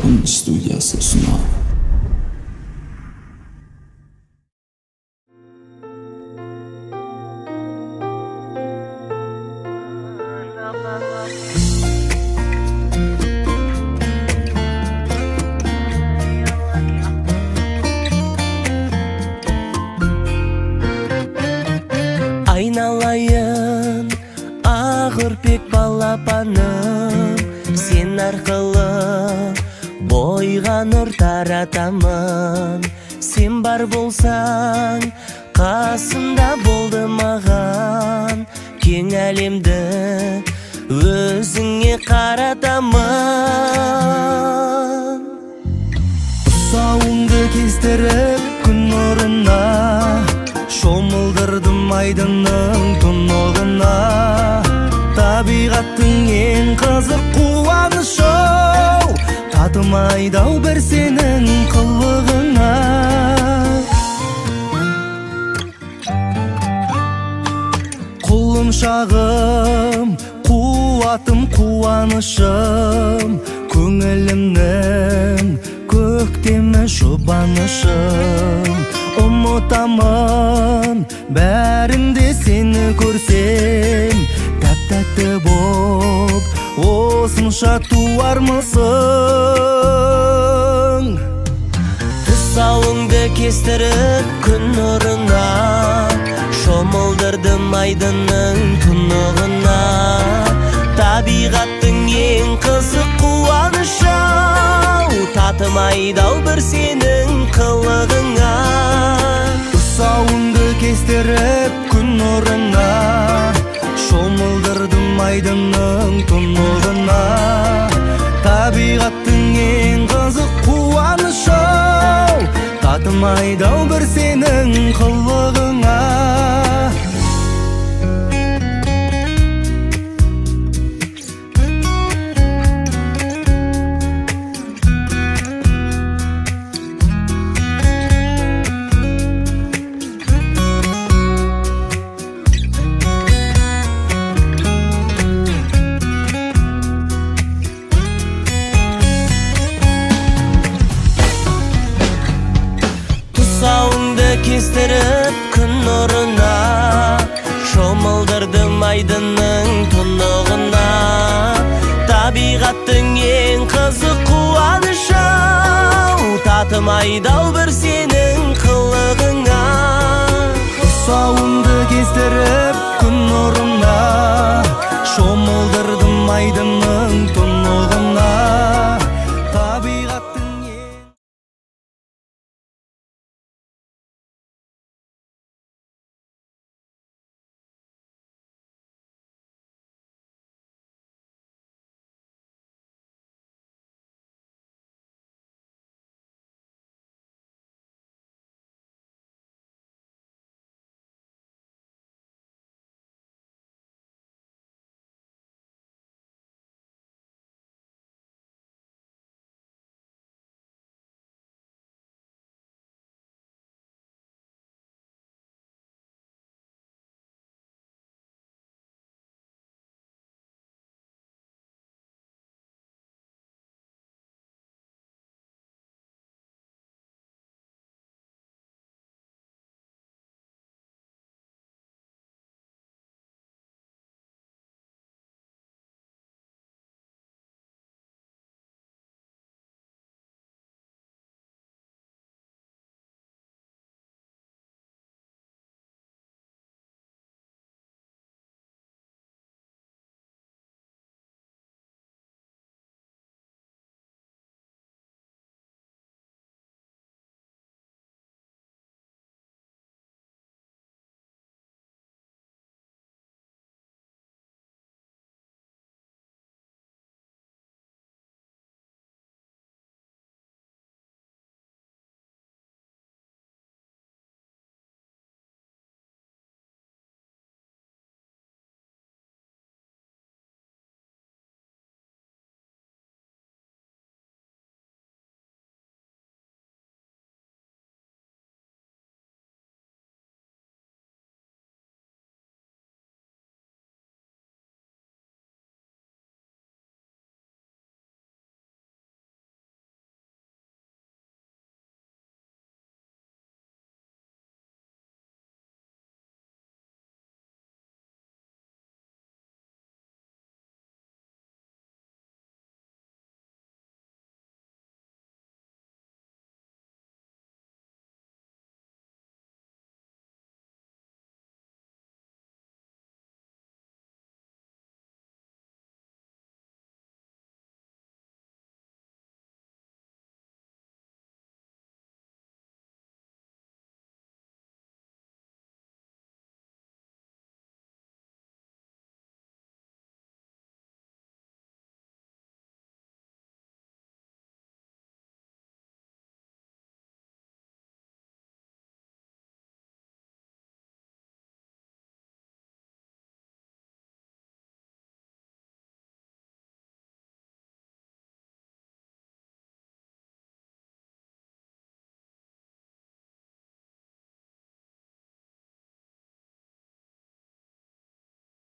Akın stüdyası sunar. Айналайын ağır pek балапаным, sen арқылы бойға нұр таратамын. Sen бар болсаң қасымда болды маған, кең әлемді өзіңе қаратамын. Тұсауыңды кестіріп күн нұрына, шомылдырдым айдынның тұнығына. Табиғаттың ең қызық қуанышы, татымайды-ау бір сенің қылығыңа. Құлыншағым, қуатым, қуанышым, көңілімнің көктемі жұбанышым. Ұмытамын бәрінде сені көрсем, тәп-тәтті боп осынша туармысың. Тұсауыңды кестіріп күн нұрына, шомылдырдым айдынның тұнығына. Табиғаттың ең қызық қуанышы, татымайды-ау бір сенің қылығыңа. Тұсауыңды кестіріп күн нұрына, шомылдырдым айдынның тұнығына. Табиғаттың ең қызық қуанышы, татымайды-ау бір сенің қылығыңа. Тұсауыңды кестіріп күн нұрына, шомылдырдым айдынның тұнығына. Табиғаттың ең қызық қуанышы, татымайды-ау бір сенің қылығыңа. Тұсауыңды кестіріп күн нұрына, шомылдырдым айдынның